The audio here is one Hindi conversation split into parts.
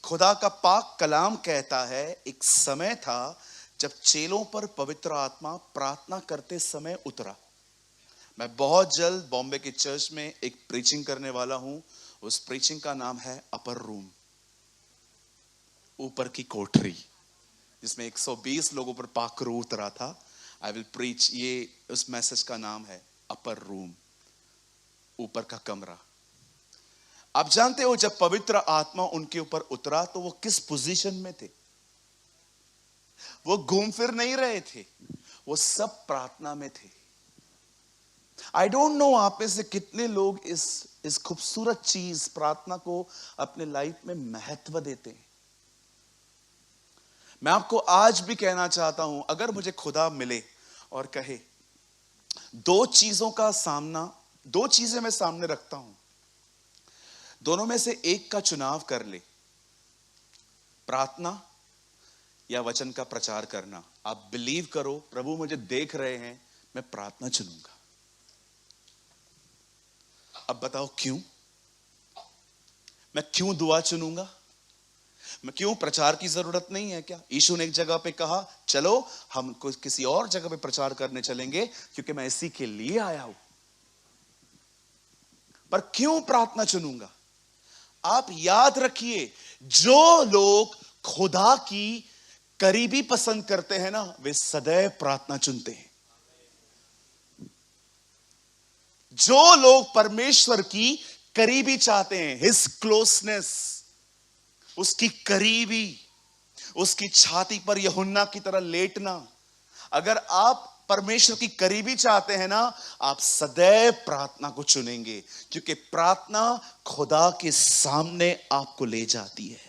खुदा का पाक कलाम कहता है, एक समय था जब चेलों पर पवित्र आत्मा प्रार्थना करते समय उतरा। मैं बहुत जल्द बॉम्बे के चर्च में एक प्रीचिंग करने वाला हूं। उस प्रीचिंग का नाम है अपर रूम, ऊपर की कोठरी, जिसमें 120 लोगों पर पाक रूह उतरा था। आई विल प्रीच, ये उस मैसेज का नाम है अपर रूम, ऊपर का कमरा। आप जानते हो जब पवित्र आत्मा उनके ऊपर उतरा तो वो किस पोजीशन में थे? वो घूम फिर नहीं रहे थे, वो सब प्रार्थना में थे। आई डोंट नो आप में से कितने लोग इस खूबसूरत चीज प्रार्थना को अपने लाइफ में महत्व देते हैं। मैं आपको आज भी कहना चाहता हूं, अगर मुझे खुदा मिले और कहे दो चीजें मैं सामने रखता हूं, दोनों में से एक का चुनाव कर ले, प्रार्थना या वचन का प्रचार करना। आप बिलीव करो, प्रभु मुझे देख रहे हैं, मैं प्रार्थना चुनूंगा। अब बताओ क्यों? मैं क्यों दुआ चुनूंगा? मैं क्यों? प्रचार की जरूरत नहीं है क्या? यीशु ने एक जगह पे कहा, चलो हम किसी और जगह पे प्रचार करने चलेंगे, क्योंकि मैं इसी के लिए आया हूं। पर क्यों प्रार्थना चुनूंगा? आप याद रखिए, जो लोग खुदा की करीबी पसंद करते हैं ना, वे सदैव प्रार्थना चुनते हैं। जो लोग परमेश्वर की करीबी चाहते हैं, हिज क्लोजनेस, उसकी करीबी, उसकी छाती पर यूहन्ना की तरह लेटना, अगर आप परमेश्वर की करीबी चाहते हैं ना, आप सदैव प्रार्थना को चुनेंगे, क्योंकि प्रार्थना खुदा के सामने आपको ले जाती है।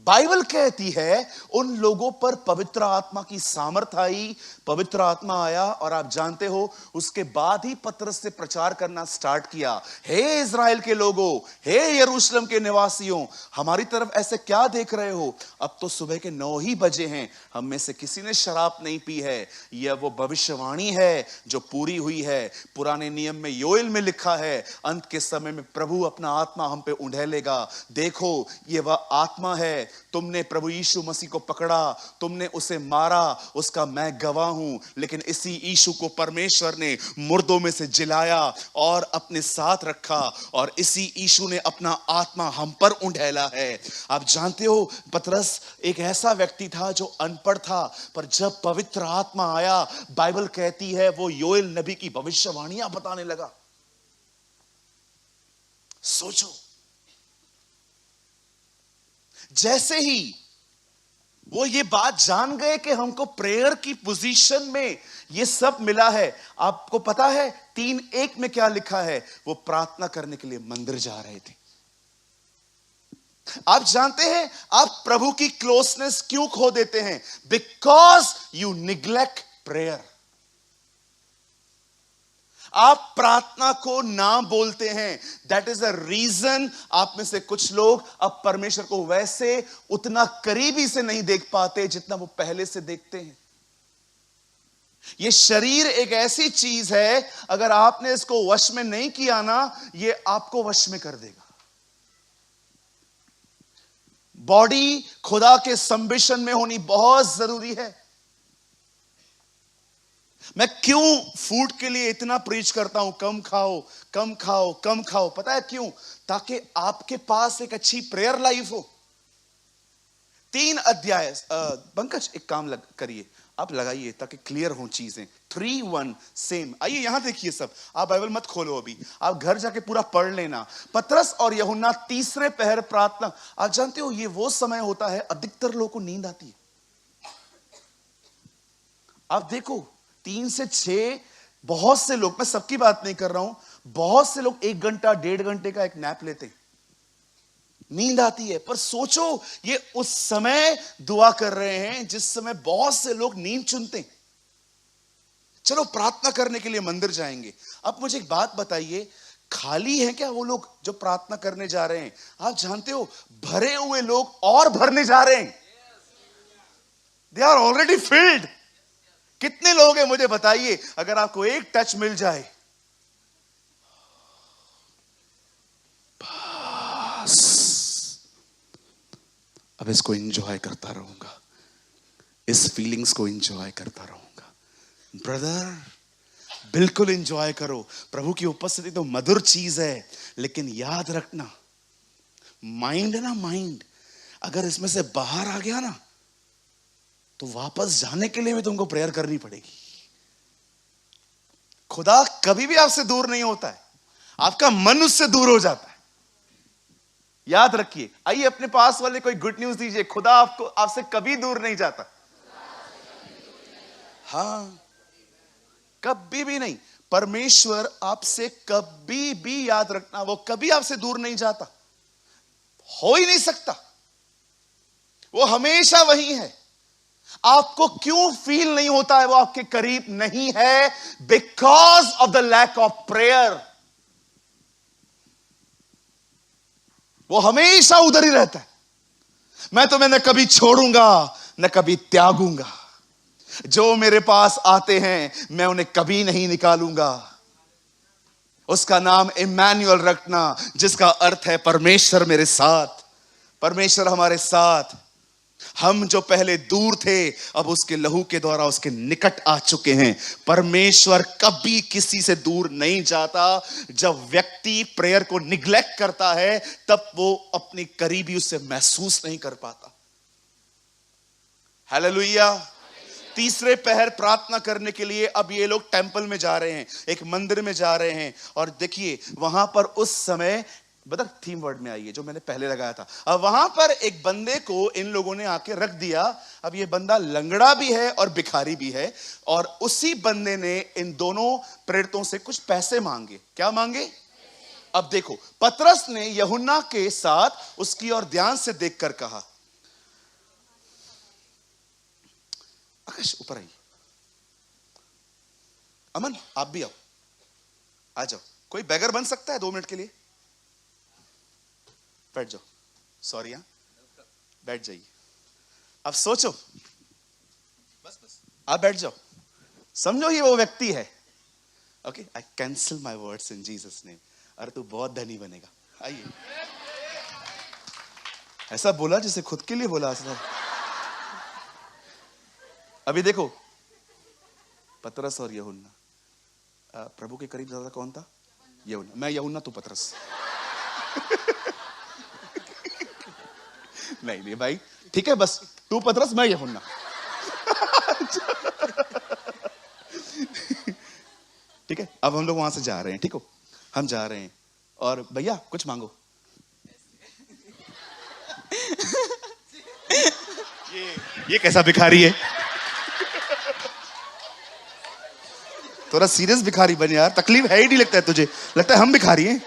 बाइबल कहती है उन लोगों पर पवित्र आत्मा की सामर्थ आई, पवित्र आत्मा आया, और आप जानते हो उसके बाद ही पतरस से प्रचार करना स्टार्ट किया। हे इज़राइल के लोगों, हे यरूशलेम के निवासियों, हमारी तरफ ऐसे क्या देख रहे हो? अब तो सुबह के 9 ही बजे हैं, हम में से किसी ने शराब नहीं पी है। यह वो भविष्यवाणी है जो पूरी हुई है। पुराने नियम में योएल में लिखा है, अंत के समय में प्रभु अपना आत्मा हम पे उंडेलेगा। देखो ये वह आत्मा है, तुमने प्रभु यीशु मसीह को पकड़ा, तुमने उसे मारा, उसका मैं गवाह हूं, लेकिन इसी यीशु को परमेश्वर ने मुर्दों में से जिलाया और अपने साथ रखा, और इसी यीशु ने अपना आत्मा हम पर उंडेला है। आप जानते हो पतरस एक ऐसा व्यक्ति था जो अनपढ़ था, पर जब पवित्र आत्मा आया, बाइबल कहती है वो योएल नबी की भविष्यवाणियां बताने लगा। सोचो, जैसे ही वो ये बात जान गए कि हमको प्रेयर की पोजीशन में ये सब मिला है, आपको पता है 3:1 में क्या लिखा है? वो प्रार्थना करने के लिए मंदिर जा रहे थे। आप जानते हैं आप प्रभु की क्लोजनेस क्यों खो देते हैं? Because you neglect prayer. आप प्रार्थना को ना बोलते हैं, दैट इज अ रीजन आप में से कुछ लोग अब परमेश्वर को वैसे उतना करीबी से नहीं देख पाते जितना वो पहले से देखते हैं। ये शरीर एक ऐसी चीज है, अगर आपने इसको वश में नहीं किया ना, ये आपको वश में कर देगा। बॉडी खुदा के संबिशन में होनी बहुत जरूरी है। मैं क्यों फूड के लिए इतना प्रीच करता हूं, कम खाओ कम खाओ कम खाओ? पता है क्यों? ताकि आपके पास एक अच्छी प्रेयर लाइफ हो। 3 अध्याय, पंकज एक काम करिए, आप लगाइए ताकि क्लियर हो चीजें। 3:1 सेम। आइए यहां देखिए सब, आप बाइबल मत खोलो अभी, आप घर जाके पूरा पढ़ लेना। पतरस और यूहन्ना तीसरे पहर प्रार्थना। आप जानते हो ये वो समय होता है अधिकतर लोगों को नींद आती है। आप देखो 3 से 6, बहुत से लोग, मैं सबकी बात नहीं कर रहा हूं, बहुत से लोग 1 घंटा 1.5 घंटे का एक नैप लेते हैं, नींद आती है। पर सोचो ये उस समय दुआ कर रहे हैं जिस समय बहुत से लोग नींद चुनते हैं। चलो प्रार्थना करने के लिए मंदिर जाएंगे। अब मुझे एक बात बताइए, खाली है क्या वो लोग जो प्रार्थना करने जा रहे हैं? आप जानते हो भरे हुए लोग और भरने जा रहे हैं। They are already filled. कितने लोग हैं मुझे बताइए, अगर आपको एक टच मिल जाए, बस अब इसको एंजॉय करता रहूंगा, इस फीलिंग्स को एंजॉय करता रहूंगा। ब्रदर, बिल्कुल एंजॉय करो। प्रभु की उपस्थिति तो मधुर चीज है, लेकिन याद रखना, माइंड ना, माइंड अगर इसमें से बाहर आ गया ना, तो वापस जाने के लिए भी तुमको प्रेयर करनी पड़ेगी। खुदा कभी भी आपसे दूर नहीं होता है, आपका मन उससे दूर हो जाता है। याद रखिए। आइए अपने पास वाले कोई गुड न्यूज दीजिए, खुदा आपको आपसे कभी दूर नहीं जाता। हाँ, कभी भी नहीं। परमेश्वर आपसे कभी भी, याद रखना, वो कभी आपसे दूर नहीं जाता, हो ही नहीं सकता। वो हमेशा वही है। आपको क्यों फील नहीं होता है वो आपके करीब नहीं है? Because of the lack of prayer. वो हमेशा उधर ही रहता है। मैं तुम्हें न कभी छोड़ूंगा न कभी त्यागूंगा, जो मेरे पास आते हैं मैं उन्हें कभी नहीं निकालूंगा। उसका नाम इम्मानुएल रखना, जिसका अर्थ है परमेश्वर मेरे साथ, परमेश्वर हमारे साथ। हम जो पहले दूर थे, अब उसके लहू के द्वारा उसके निकट आ चुके हैं। परमेश्वर कभी किसी से दूर नहीं जाता। जब व्यक्ति प्रेयर को निग्लेक्ट करता है, तब वो अपनी करीबी उससे महसूस नहीं कर पाता। हालेलुया। तीसरे पहर प्रार्थना करने के लिए अब ये लोग टेंपल में जा रहे हैं, एक मंदिर में जा रहे हैं। और देखिए वहां पर उस समय, बता थीम वर्ड में आइए जो मैंने पहले लगाया था। अब वहां पर एक बंदे को इन लोगों ने आके रख दिया। अब ये बंदा लंगड़ा भी है और भिखारी भी है, और उसी बंदे ने इन दोनों प्रेरितों से कुछ पैसे मांगे। क्या मांगे? अब देखो, पतरस ने यूहन्ना के साथ उसकी ओर ध्यान से देखकर कहा, आकाश ऊपर आइए, अमन आप भी आओ, आ जाओ। कोई बेगर बन सकता है 2 मिनट के लिए? बैठ जाओ। सॉरी, यहां बैठ जाइए। अब सोचो, बस आप बैठ जाओ। समझो ये वो व्यक्ति है। Okay, I cancel my words in Jesus name. अरे तू बहुत धनी बनेगा। आइए। ऐसा बोला जैसे खुद के लिए बोला। अभी देखो, पतरस और यूहन्ना, प्रभु के करीब ज्यादा कौन था? यूहन्ना। मैं यूहन्ना, तू पतरस। नहीं भाई, ठीक है, बस तू पतरस, मैं यूहन्ना। ठीक है, अब हम लोग वहां से जा रहे हैं। ठीक हो, हम जा रहे हैं, और भैया कुछ मांगो। ये कैसा भिखारी है? थोड़ा सीरियस भिखारी बन यार, तकलीफ है ही नहीं लगता है तुझे, लगता है हम भिखारी हैं।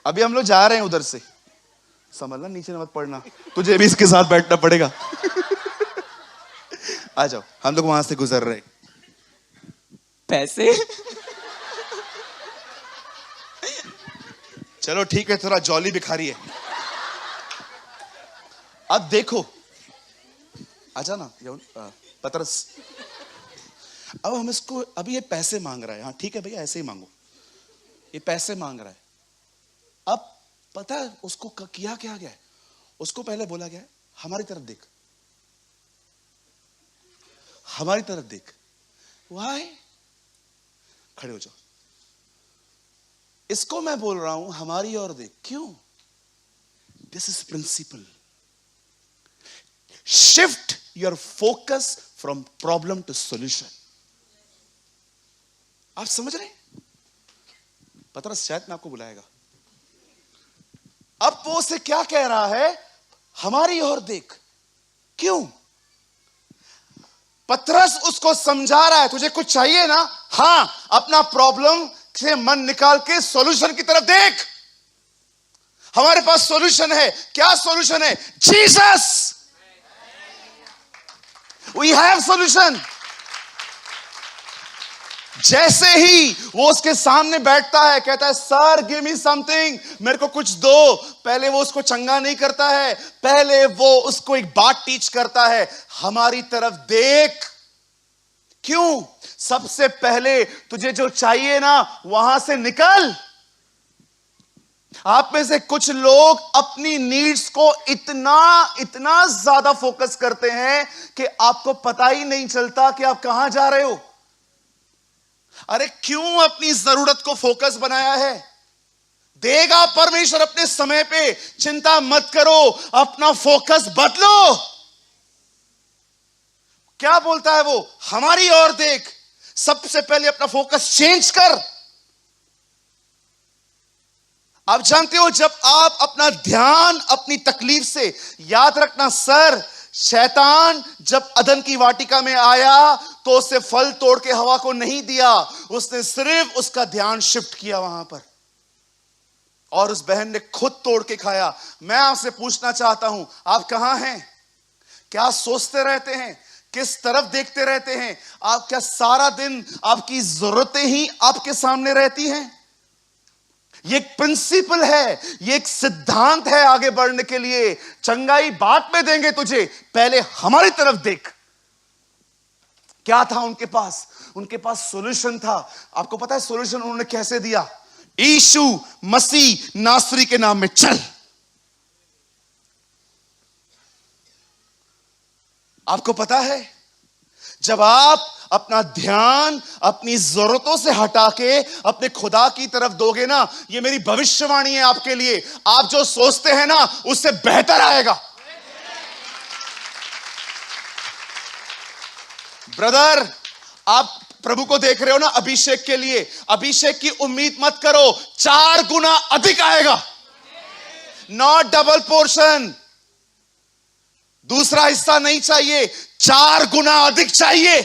अभी हम लोग जा रहे हैं उधर से, संभलना, नीचे मत पड़ना, तुझे भी इसके साथ बैठना पड़ेगा। आ जाओ, हम लोग वहां से गुजर रहे। पैसे? चलो ठीक है, थोड़ा जॉली भिखारी है। अब देखो, आजा ना पतरस। अब हम इसको, अभी ये पैसे मांग रहा है। हाँ ठीक है भैया, ऐसे ही मांगो। ये पैसे मांग रहा है। अब पता है उसको किया क्या गया है? उसको पहले बोला गया है, हमारी तरफ देख, हमारी तरफ देख। वाई? खड़े हो जाओ। इसको मैं बोल रहा हूं हमारी ओर देख। क्यों? This is principle. Shift your focus from problem to solution. आप समझ रहे हैं? पतरस शायद में आपको बुलाएगा। अब वो उसे क्या कह रहा है? हमारी ओर देख। क्यों? पतरस उसको समझा रहा है, तुझे कुछ चाहिए ना? हां, अपना प्रॉब्लम से मन निकाल के सॉल्यूशन की तरफ देख। हमारे पास सॉल्यूशन है। क्या सॉल्यूशन है? जीसस। We have solution. जैसे ही वो उसके सामने बैठता है, कहता है सर गिव मी समथिंग, मेरे को कुछ दो। पहले वो उसको चंगा नहीं करता है, पहले वो उसको एक बात टीच करता है, हमारी तरफ देख। क्यों? सबसे पहले तुझे जो चाहिए ना, वहां से निकल। आप में से कुछ लोग अपनी नीड्स को इतना इतना ज्यादा फोकस करते हैं कि आपको पता ही नहीं चलता कि आप कहां जा रहे हो। अरे क्यों अपनी जरूरत को फोकस बनाया है? देगा परमेश्वर अपने समय पे, चिंता मत करो, अपना फोकस बदलो। क्या बोलता है वो? हमारी ओर देख, सबसे पहले अपना फोकस चेंज कर। आप जानते हो, जब आप अपना ध्यान अपनी तकलीफ से, याद रखना सर, शैतान जब अदन की वाटिका में आया तो उसे फल तोड़ के हवा को नहीं दिया, उसने सिर्फ उसका ध्यान शिफ्ट किया वहां पर, और उस बहन ने खुद तोड़ के खाया। मैं आपसे पूछना चाहता हूं, आप कहां हैं? क्या सोचते रहते हैं? किस तरफ देखते रहते हैं? आप क्या सारा दिन आपकी जरूरतें ही आपके सामने रहती हैं? ये एक प्रिंसिपल है, ये एक सिद्धांत है आगे बढ़ने के लिए। चंगाई बाद में देंगे तुझे, पहले हमारी तरफ देख। क्या था उनके पास? उनके पास सॉल्यूशन था। आपको पता है सॉल्यूशन उन्होंने कैसे दिया? यीशु मसीह नासरी के नाम में चल। आपको पता है, जब आप अपना ध्यान अपनी जरूरतों से हटा के अपने खुदा की तरफ दोगे ना, ये मेरी भविष्यवाणी है आपके लिए, आप जो सोचते हैं ना उससे बेहतर आएगा। ब्रदर, आप प्रभु को देख रहे हो ना अभिषेक के लिए, अभिषेक की उम्मीद मत करो, 4 गुना अधिक आएगा, नॉट डबल पोर्शन। दूसरा हिस्सा नहीं चाहिए, 4 गुना अधिक चाहिए।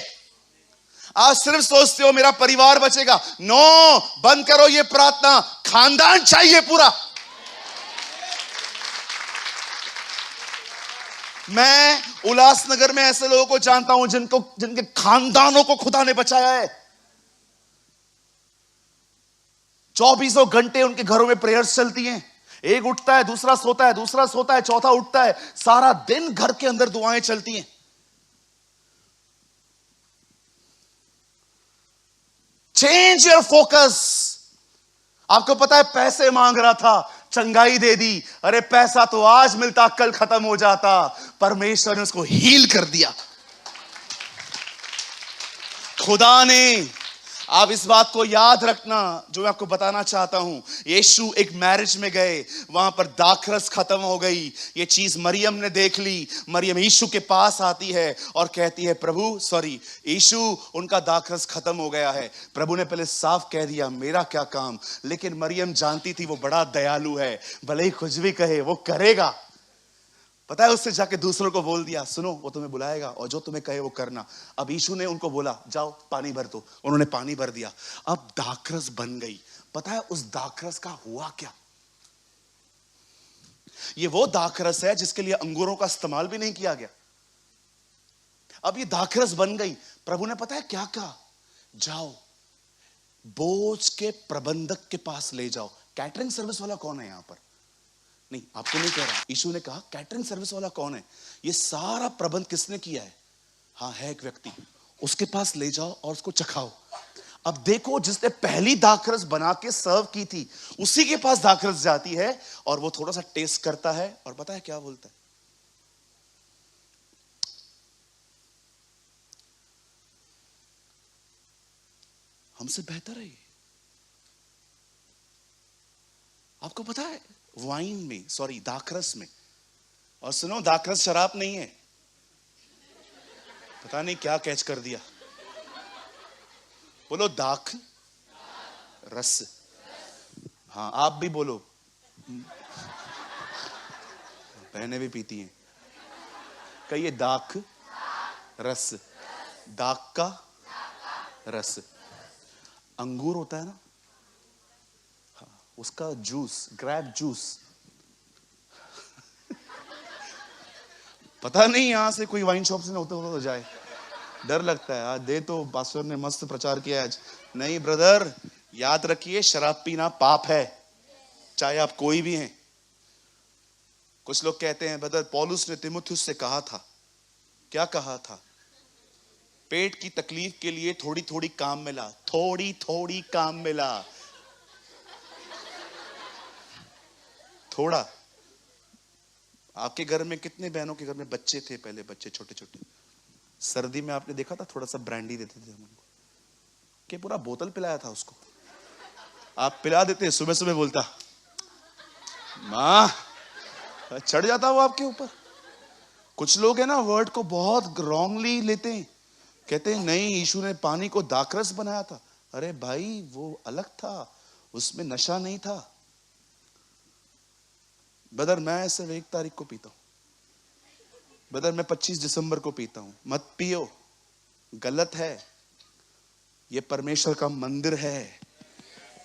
आप सिर्फ सोचते हो मेरा परिवार बचेगा, नो, बंद करो ये प्रार्थना, खानदान चाहिए पूरा। मैं उल्लासनगर में ऐसे लोगों को जानता हूं जिनके खानदानों को खुदा ने बचाया है। 24 घंटे उनके घरों में प्रेयर्स चलती हैं। एक उठता है, दूसरा सोता है, दूसरा सोता है, चौथा उठता है, सारा दिन घर के अंदर दुआएं चलती हैं। Change your focus. आपको पता है, पैसे मांग रहा था, चंगाई दे दी। अरे पैसा तो आज मिलता, कल खत्म हो जाता। परमेश्वर ने उसको हील कर दिया, खुदा ने। आप इस बात को याद रखना जो मैं आपको बताना चाहता हूं। यीशु एक मैरिज में गए, वहां पर दाखरस खत्म हो गई। ये चीज मरियम ने देख ली। मरियम यीशु के पास आती है और कहती है, यीशु, उनका दाखरस खत्म हो गया है। प्रभु ने पहले साफ कह दिया, मेरा क्या काम। लेकिन मरियम जानती थी वो बड़ा दयालु है, भले ही कुछ भी कहे वो करेगा। पता है, उससे जाके दूसरों को बोल दिया, सुनो वो तुम्हें बुलाएगा और जो तुम्हें कहे वो करना। अब यीशु ने उनको बोला, जाओ पानी भर दो। उन्होंने पानी भर दिया, अब दाखरस बन गई। पता है उस दाखरस का हुआ क्या? ये वो दाखरस है जिसके लिए अंगूरों का इस्तेमाल भी नहीं किया गया। अब ये दाखरस बन गई। प्रभु ने पता है क्या कहा? जाओ बोझ के प्रबंधक के पास ले जाओ। कैटरिंग सर्विस वाला कौन है यहां पर? नहीं, आपको नहीं कह रहा। यीशु ने कहा कैटरिंग सर्विस वाला कौन है? ये सारा प्रबंध किसने किया है? हाँ, है एक व्यक्ति, उसके पास ले जाओ और उसको चखाओ। अब देखो, जिसने पहली दाखरस बना के सर्व की थी, उसी के पास दाखरस जाती है और वो थोड़ा सा टेस्ट करता है और पता है क्या बोलता है? हमसे बेहतर है ये। आपको पता है वाइन में, सॉरी दाखरस में, और सुनो दाखरस शराब नहीं है। पता नहीं क्या कैच कर दिया। बोलो दाख रस। हाँ, आप भी बोलो, बहनें भी पीती हैं। कहिए दाख रस। दाख का रस अंगूर होता है ना, उसका जूस, ग्रेप जूस। पता नहीं यहां से कोई वाइन शॉप से ना होते हो जाए, डर लगता है। आज दे तो पास्टर ने मस्त प्रचार किया आज। नहीं ब्रदर, याद रखिए, शराब पीना पाप है, चाहे आप कोई भी हैं। कुछ लोग कहते हैं ब्रदर पौलुस ने तीमुथियुस से कहा था, क्या कहा था? पेट की तकलीफ के लिए थोड़ी थोड़ी काम मिला, थोड़ी थोड़ी काम मिला। थोड़ा। आपके घर में कितने बहनों के घर में बच्चे थे पहले, बच्चे छोटे छोटे, सर्दी में आपने देखा था थोड़ा सा ब्रांडी देते थे हम उनको, कि पूरा बोतल पिलाया था उसको। आप पिला देते, सुबह सुबह बोलता माँ, चढ़ जाता वो आपके ऊपर। कुछ लोग है ना वर्ड को बहुत रॉन्गली लेते हैं, कहते हैं नहीं यीशु ने पानी को दाखरस बनाया था। अरे भाई वो अलग था, उसमें नशा नहीं था। ब्रदर मैं सिर्फ 1 तारीख को पीता हूं, ब्रदर मैं 25 दिसंबर को पीता हूं। मत पियो, गलत है। ये परमेश्वर का मंदिर है,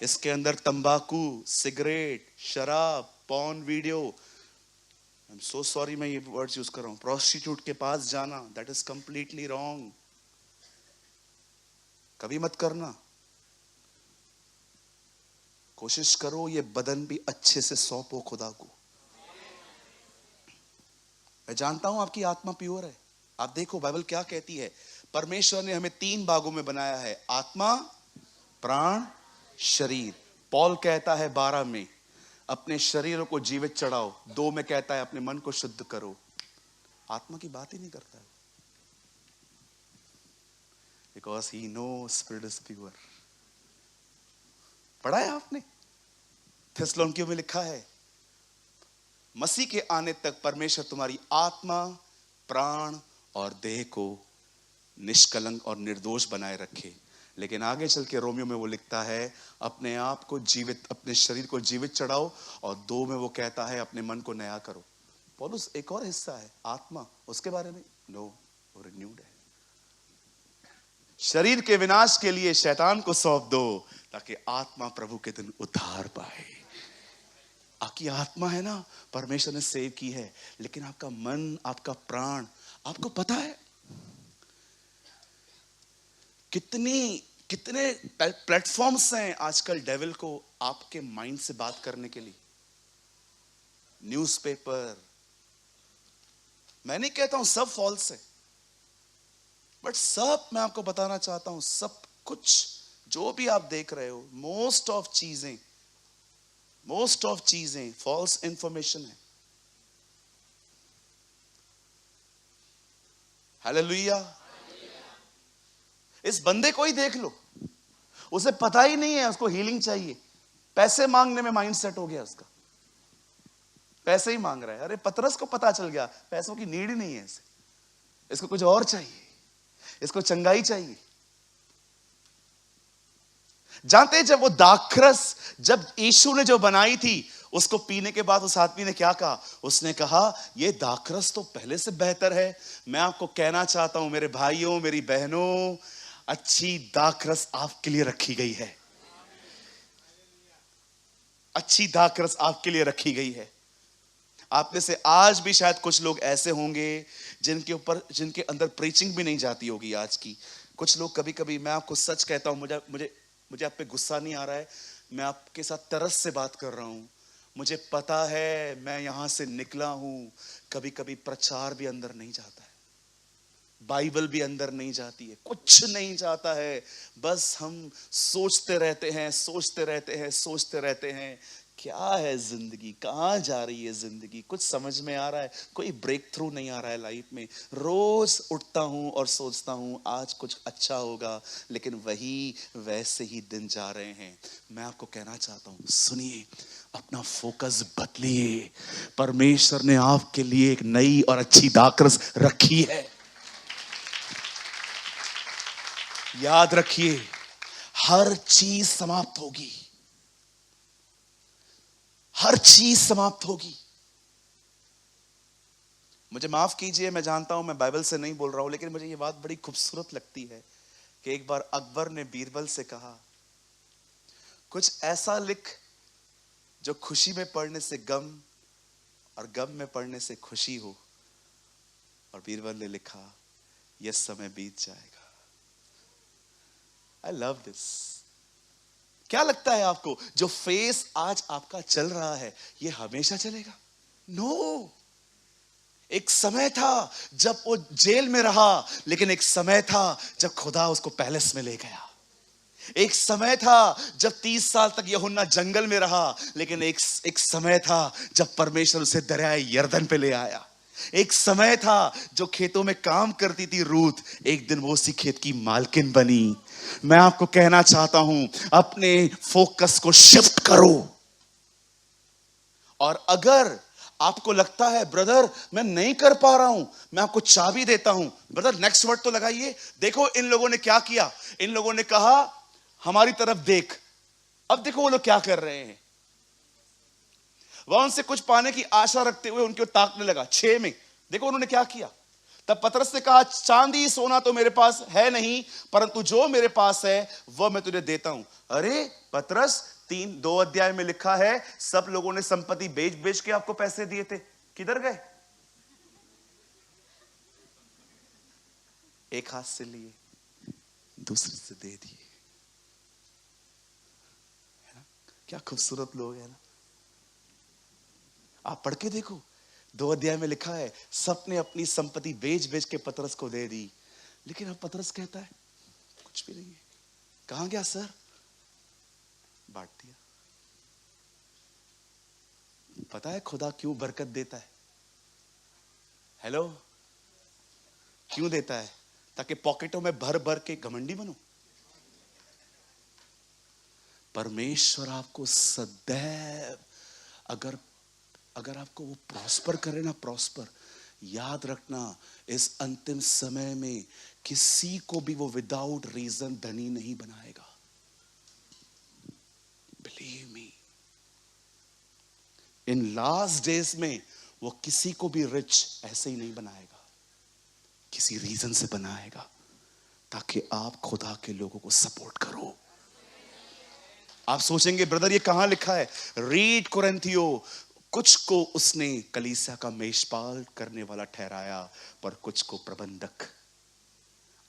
इसके अंदर तंबाकू, सिगरेट, शराब, porn video, I am so sorry मैं ये वर्ड्स यूज कर रहा हूं, प्रोस्टिट्यूट के पास जाना, दैट इज कंप्लीटली रॉन्ग। कभी मत करना। कोशिश करो ये बदन भी अच्छे से सौंपो खुदा को। मैं जानता हूं आपकी आत्मा प्योर है। आप देखो बाइबल क्या कहती है, परमेश्वर ने हमें 3 भागों में बनाया है, आत्मा, प्राण, शरीर। पॉल कहता है 12 में अपने शरीरों को जीवित चढ़ाओ, 2 में कहता है अपने मन को शुद्ध करो। आत्मा की बात ही नहीं करता है, because he no spirit is pure. पढ़ा है आपने, थिस्सलुनीकियों में लिखा है मसीह के आने तक परमेश्वर तुम्हारी आत्मा, प्राण और देह को निष्कलंक और निर्दोष बनाए रखे। लेकिन आगे चल के रोमियो में वो लिखता है अपने आप को जीवित, अपने शरीर को जीवित चढ़ाओ, और 2 में वो कहता है अपने मन को नया करो। पौलुस एक और हिस्सा है आत्मा, उसके बारे में नो, वो रिन्यूड है। शरीर के विनाश के लिए शैतान को सौंप दो ताकि आत्मा प्रभु के दिन उद्धार पाए। आपकी आत्मा है ना परमेश्वर ने सेव की है, लेकिन आपका मन, आपका प्राण, आपको पता है कितने प्लेटफॉर्म्स हैं आजकल डेविल को आपके माइंड से बात करने के लिए। न्यूज़पेपर, मैं नहीं कहता हूं सब फॉल्स है, बट सब मैं आपको बताना चाहता हूं, सब कुछ जो भी आप देख रहे हो, मोस्ट ऑफ चीजें फॉल्स इंफॉर्मेशन है। हालेलुया। इस बंदे को ही देख लो, उसे पता ही नहीं है उसको हीलिंग चाहिए, पैसे मांगने में माइंड सेट हो गया उसका, पैसे ही मांग रहा है। अरे पतरस को पता चल गया पैसों की नीड ही नहीं है इसे, इसको कुछ और चाहिए, इसको चंगाई चाहिए। जानते हैं जब वो दाखरस, जब यीशु ने जो बनाई थी, उसको पीने के बाद उस आदमी ने क्या कहा? उसने कहा ये दाखरस तो पहले से बेहतर है। मैं आपको कहना चाहता हूं मेरे भाइयों, मेरी बहनों, अच्छी दाखरस आपके लिए रखी गई है, अच्छी दाखरस आपके लिए रखी गई है। आप में से आज भी शायद कुछ लोग ऐसे होंगे जिनके अंदर प्रीचिंग भी नहीं जाती होगी आज की। कुछ लोग कभी कभी, मैं आपको सच कहता हूं, मुझे आप पे गुस्सा नहीं आ रहा है, मैं आपके साथ तरस से बात कर रहा हूं। मुझे पता है, मैं यहां से निकला हूं, कभी कभी प्रचार भी अंदर नहीं जाता है, बाइबल भी अंदर नहीं जाती है, कुछ नहीं जाता है। बस हम सोचते रहते हैं क्या है जिंदगी, कहां जा रही है जिंदगी, कुछ समझ में आ रहा है? कोई ब्रेक थ्रू नहीं आ रहा है लाइफ में। रोज उठता हूं और सोचता हूं आज कुछ अच्छा होगा, लेकिन वही वैसे ही दिन जा रहे हैं। मैं आपको कहना चाहता हूं, सुनिए, अपना फोकस बदलिए। परमेश्वर ने आपके लिए एक नई और अच्छी दाखरस रखी है। याद रखिए, हर चीज समाप्त होगी, हर चीज समाप्त होगी। मुझे माफ कीजिए, मैं जानता हूं मैं बाइबल से नहीं बोल रहा हूं, लेकिन मुझे ये बात बड़ी खूबसूरत लगती है कि एक बार अकबर ने बीरबल से कहा कुछ ऐसा लिख जो खुशी में पढ़ने से गम और गम में पढ़ने से खुशी हो। और बीरबल ने लिखा यह समय बीत जाएगा। I love this. क्या लगता है आपको, जो फेस आज आपका चल रहा है ये हमेशा चलेगा? नो। एक समय था जब वो जेल में रहा, लेकिन एक समय था जब खुदा उसको पैलेस में ले गया। एक समय था जब 30 साल तक यूहन्ना जंगल में रहा, लेकिन एक समय था जब परमेश्वर उसे दरियाए यरदन पे ले आया। एक समय था जो खेतों में काम करती थी रूथ, एक दिन वो उसी खेत की मालकिन बनी। मैं आपको कहना चाहता हूं, अपने फोकस को शिफ्ट करो। और अगर आपको लगता है ब्रदर मैं नहीं कर पा रहा हूं, मैं आपको चाबी देता हूं। ब्रदर नेक्स्ट वर्ड तो लगाइए। देखो इन लोगों ने क्या किया, इन लोगों ने कहा हमारी तरफ देख। अब देखो वो लोग क्या कर रहे हैं, वह उनसे कुछ पाने की आशा रखते हुए उनके ताकने लगा। 6 में देखो उन्होंने क्या किया। तब पतरस ने कहा चांदी सोना तो मेरे पास है नहीं, परंतु जो मेरे पास है वह मैं तुझे देता हूं। अरे पतरस 2 अध्याय में लिखा है सब लोगों ने संपत्ति बेच बेच के आपको पैसे दिए थे, किधर गए? एक हाथ से लिए दूसरे से दे दिए। क्या खूबसूरत लोग हैं ना। आप पढ़ के देखो 2 अध्याय में लिखा है सबने अपनी संपत्ति बेच बेच के पतरस को दे दी। लेकिन अब पतरस कहता है कुछ भी नहीं है। कहां गया सर? बांट दिया। पता है खुदा क्यों बरकत देता है? हेलो, क्यों देता है? ताकि पॉकेटों में भर भर के घमंडी बनो। परमेश्वर आपको सदैव अगर आपको वो प्रॉस्पर करे ना, प्रॉस्पर, याद रखना इस अंतिम समय में किसी को भी वो विदाउट रीजन धनी नहीं बनाएगा। Believe me, in last days में वो किसी को भी रिच ऐसे ही नहीं बनाएगा, किसी रीजन से बनाएगा ताकि आप खुदा के लोगों को सपोर्ट करो। आप सोचेंगे ब्रदर ये कहां लिखा है? रीड कुरिन्थियों, कुछ को उसने कलीसिया का मेषपाल करने वाला ठहराया, पर कुछ को प्रबंधक।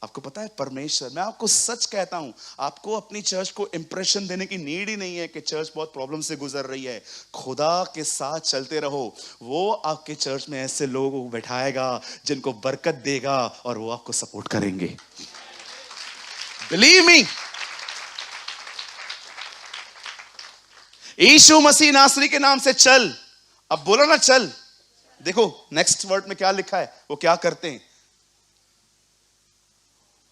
आपको पता है परमेश्वर, मैं आपको सच कहता हूं, आपको अपनी चर्च को इंप्रेशन देने की नीड ही नहीं है कि चर्च बहुत प्रॉब्लम से गुजर रही है। खुदा के साथ चलते रहो, वो आपके चर्च में ऐसे लोगों को बैठाएगा जिनको बरकत देगा और वो आपको सपोर्ट करेंगे। बिलीव मी, यीशु मसीह नासरी के नाम से चल। अब बोलो ना चल। देखो नेक्स्ट वर्ड में क्या लिखा है, वो क्या करते हैं?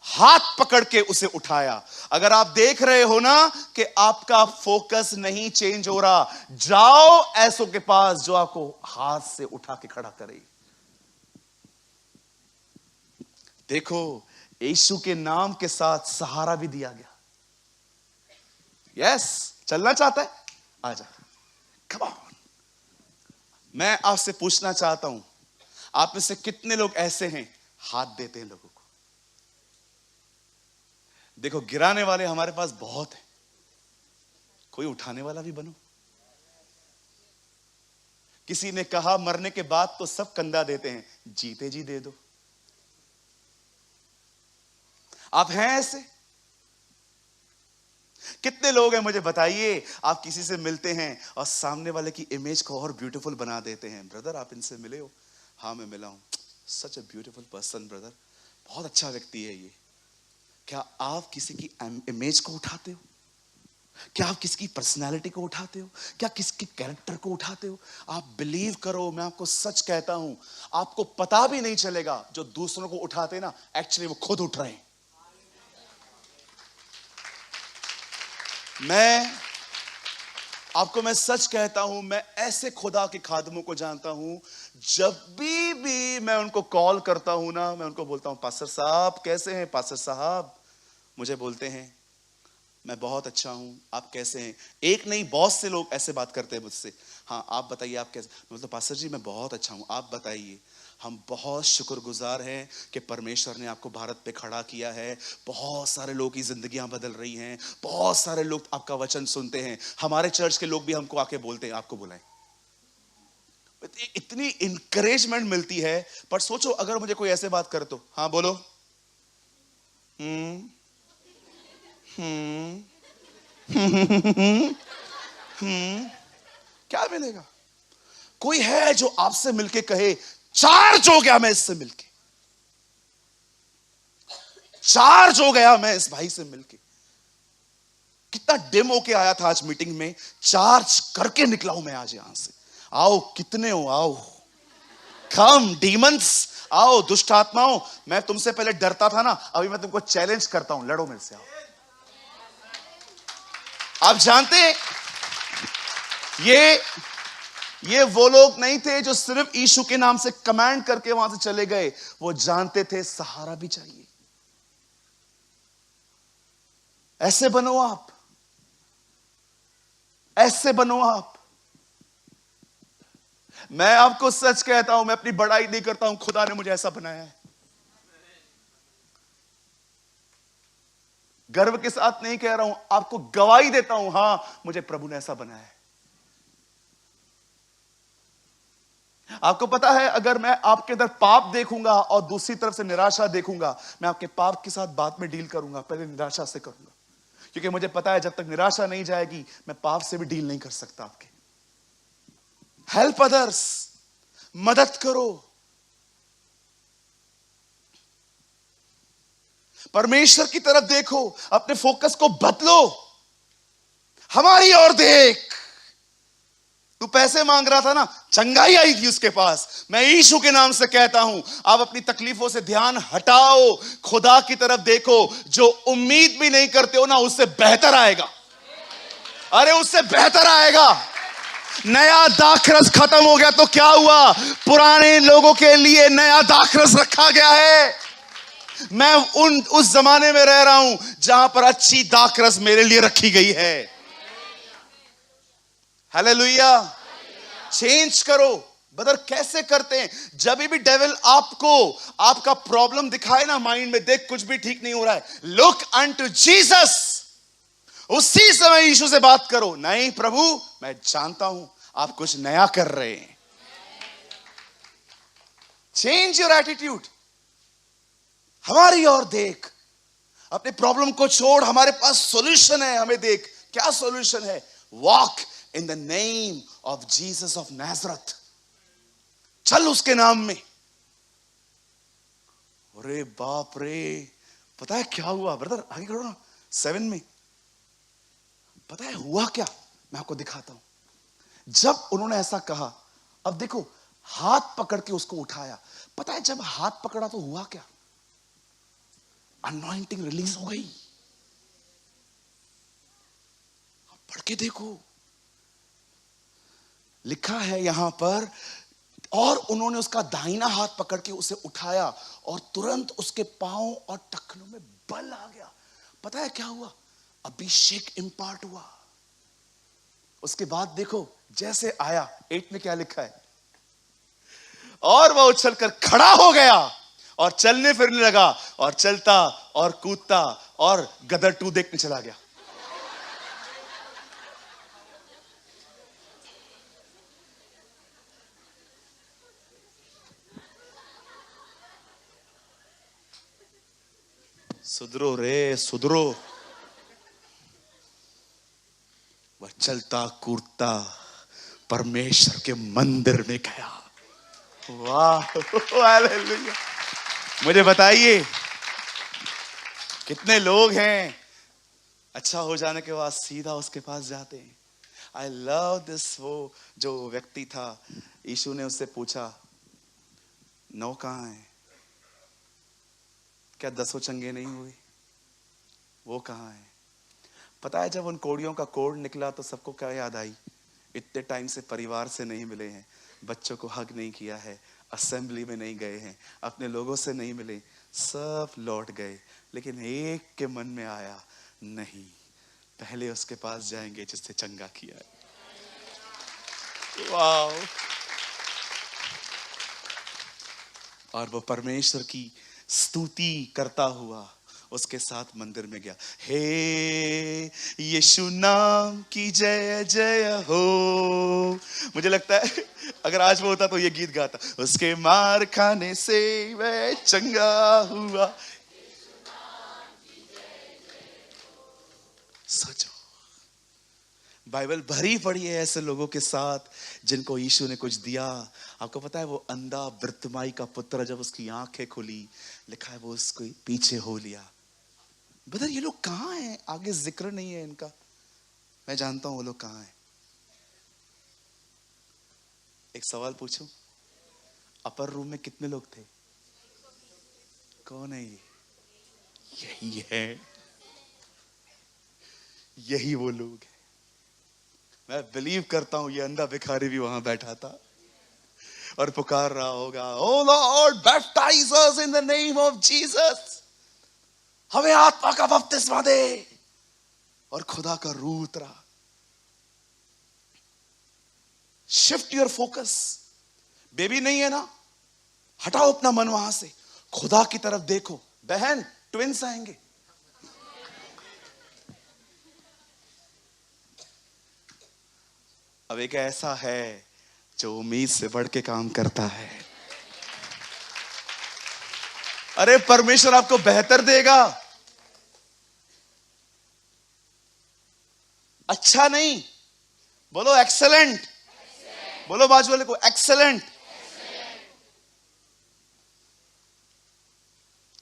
हाथ पकड़ के उसे उठाया। अगर आप देख रहे हो ना कि आपका फोकस नहीं चेंज हो रहा, जाओ ऐसों के पास जो आपको हाथ से उठा के खड़ा करे। देखो यीशु के नाम के साथ सहारा भी दिया गया। यस, चलना चाहता है? आजा, कम ऑन। मैं आपसे पूछना चाहता हूं, आप में से कितने लोग ऐसे हैं हाथ देते हैं लोगों को? देखो गिराने वाले हमारे पास बहुत हैं, कोई उठाने वाला भी बनो। किसी ने कहा मरने के बाद तो सब कंधा देते हैं, जीते जी दे दो। आप हैं ऐसे? कितने लोग हैं मुझे बताइए, आप किसी से मिलते हैं और सामने वाले की इमेज को और ब्यूटीफुल बना देते हैं। ब्रदर आप इनसे मिले हो? हाँ मैं मिला हूं। सच अ ब्यूटीफुल पर्सन ब्रदर, बहुत अच्छा व्यक्ति है ये। क्या आप किसी की इमेज को उठाते हो? क्या आप किसकी पर्सनालिटी को उठाते हो? क्या किसके कैरेक्टर को उठाते हो? आप बिलीव करो, मैं आपको सच कहता हूं, आपको पता भी नहीं चलेगा जो दूसरों को उठाते ना, एक्चुअली वो खुद उठ रहे हैं। मैं सच कहता हूं, मैं ऐसे खुदा के खादमों को जानता हूं, जब भी मैं उनको कॉल करता हूं ना, मैं उनको बोलता हूं पास्टर साहब कैसे हैं? पास्टर साहब मुझे बोलते हैं मैं बहुत अच्छा हूं, आप कैसे हैं? एक नहीं बहुत से लोग ऐसे बात करते हैं मुझसे, हाँ आप बताइए आप कैसे? मैं बोलता पास्टर जी मैं बहुत अच्छा हूं, आप बताइए। हम बहुत शुक्रगुजार हैं कि परमेश्वर ने आपको भारत पे खड़ा किया है। बहुत सारे लोगों की जिंदगियां बदल रही हैं, बहुत सारे लोग आपका वचन सुनते हैं। हमारे चर्च के लोग भी हमको आके बोलते हैं आपको बुलाएं। इतनी इंकरेजमेंट मिलती है। पर सोचो अगर मुझे कोई ऐसे बात करे तो, हाँ बोलो, क्या मिलेगा? कोई है जो आपसे मिलके कहे चार्ज हो गया मैं इससे मिलके, चार्ज हो गया मैं इस भाई से मिलके। कितना डिम होके आया था आज मीटिंग में, चार्ज करके निकला हूं मैं आज यहां से। आओ, कितने हो, आओ, कम डीमंस, आओ दुष्ट आत्माओं। मैं तुमसे पहले डरता था ना, अभी मैं तुमको चैलेंज करता हूं, लड़ो मेरे से, आओ। आप जानते हैं ये वो लोग नहीं थे जो सिर्फ यीशु के नाम से कमांड करके वहां से चले गए, वो जानते थे सहारा भी चाहिए। ऐसे बनो आप, ऐसे बनो आप। मैं आपको सच कहता हूं, मैं अपनी बड़ाई नहीं करता हूं, खुदा ने मुझे ऐसा बनाया है। गर्व के साथ नहीं कह रहा हूं, आपको गवाही देता हूं, हां मुझे प्रभु ने ऐसा बनाया है। आपको पता है, अगर मैं आपके अंदर पाप देखूंगा और दूसरी तरफ से निराशा देखूंगा, मैं आपके पाप के साथ बाद में डील करूंगा, पहले निराशा से करूंगा, क्योंकि मुझे पता है जब तक निराशा नहीं जाएगी मैं पाप से भी डील नहीं कर सकता। आपके हेल्प अदर्स, मदद करो, परमेश्वर की तरफ देखो, अपने फोकस को बदलो, हमारी ओर देख। तू पैसे मांग रहा था ना, चंगाई आई थी उसके पास। मैं यीशु के नाम से कहता हूं, आप अपनी तकलीफों से ध्यान हटाओ, खुदा की तरफ देखो। जो उम्मीद भी नहीं करते हो ना, उससे बेहतर आएगा। अरे उससे बेहतर आएगा। नया दाखरस खत्म हो गया तो क्या हुआ, पुराने लोगों के लिए नया दाखरस रखा गया है। मैं उस जमाने में रह रहा हूं जहां पर अच्छी दाखरस मेरे लिए रखी गई है। हालेलुया। चेंज करो। ब्रदर कैसे करते हैं? जब भी डेविल आपको आपका प्रॉब्लम दिखाए ना माइंड में, देख कुछ भी ठीक नहीं हो रहा है, लुक अनटू जीसस। उसी समय यीशु से बात करो, नहीं प्रभु मैं जानता हूं आप कुछ नया कर रहे हैं। Change your attitude. हमारी ओर देख, अपने प्रॉब्लम को छोड़, हमारे पास सॉल्यूशन है, हमें देख क्या सॉल्यूशन है। Walk in the name of Jesus of Nazareth. चल उसके नाम में। अरे बाप रे, पता है क्या हुआ ब्रदर? आगे करो ना 7 में। पता है हुआ क्या? मैं आपको दिखाता हूं। जब उन्होंने ऐसा कहा, अब देखो, हाथ पकड़ के उसको उठाया। पता है जब हाथ पकड़ा तो हुआ क्या? अनॉइंटिंग रिलीज हो गई। पढ़ के देखो, लिखा है यहां पर, और उन्होंने उसका दाहिना हाथ पकड़ के उसे उठाया और तुरंत उसके पांव और टखनों में बल आ गया। पता है क्या हुआ? अभिषेक इंपार्ट हुआ। उसके बाद देखो जैसे आया, 8 में क्या लिखा है, और वह उछलकर खड़ा हो गया और चलने फिरने लगा और चलता और कूदता और गदर 2 देखने चला गया। सुधरो रे, सुधरो। वह चलता कूदता परमेश्वर के मंदिर में गया। वाह, हालेलुया। मुझे बताइए कितने लोग हैं अच्छा हो जाने के बाद सीधा उसके पास जाते हैं। I love this. वो जो व्यक्ति था, यीशु ने उससे पूछा 9 कहां है? क्या 10 चंगे नहीं हुए? वो कहां है? पता है जब उन कोड़ियों का कोड निकला तो सबको क्या याद आई? इतने टाइम से परिवार से नहीं मिले हैं, बच्चों को हग नहीं किया है, असेंबली में नहीं गए हैं, अपने लोगों से नहीं मिले, सब लौट गए। लेकिन एक के मन में आया, नहीं, पहले उसके पास जाएंगे जिससे चंगा किया है। वाह। और वो परमेश्वर की स्तुति करता हुआ उसके साथ मंदिर में गया। हे यीशु नाम की जय जय हो। मुझे लगता है अगर आज वो होता तो ये गीत गाता, उसके मार खाने से वह चंगा हुआ। सोचो, बाइबल भरी पड़ी है ऐसे लोगों के साथ जिनको यीशु ने कुछ दिया। आपको पता है वो अंधा बर्तिमाई का पुत्र, जब उसकी आंखें खुली, लिखा है वो उसको पीछे हो लिया। ब्रदर ये लोग कहां हैं? आगे जिक्र नहीं है इनका। मैं जानता हूं वो लोग कहां हैं। एक सवाल पूछूं, अपर रूम में कितने लोग थे? कौन है ये? यही है, यही वो लोग हैं। मैं बिलीव करता हूं ये अंधा भिखारी भी वहां बैठा था और पुकार रहा होगा, O Lord baptise us in the name of Jesus, हमें आत्मा का बपतिस्मा दे। और खुदा का रूह उतरा। Shift your focus. बेबी नहीं है ना, हटाओ अपना मन वहां से, खुदा की तरफ देखो। बहन, ट्विंस आएंगे। अब एक ऐसा है जो उम्मीद से बढ़ के काम करता है। अरे परमेश्वर आपको बेहतर देगा। अच्छा नहीं, बोलो एक्सेलेंट। बोलो बाजू वाले को, एक्सेलेंट।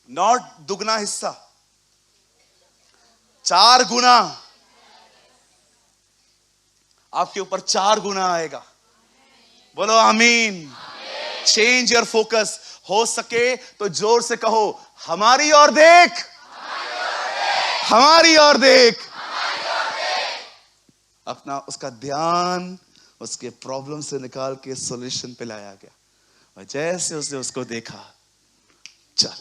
नॉट दुगना हिस्सा, 4 गुना। आपके ऊपर 4 गुना आएगा। बोलो आमीन। Change your focus. हो सके तो जोर से कहो, हमारी ओर देख, हमारी ओर देख। अपना उसका ध्यान उसके प्रॉब्लम से निकाल के सॉल्यूशन पे लाया गया। और जैसे उसने उसको देखा, चल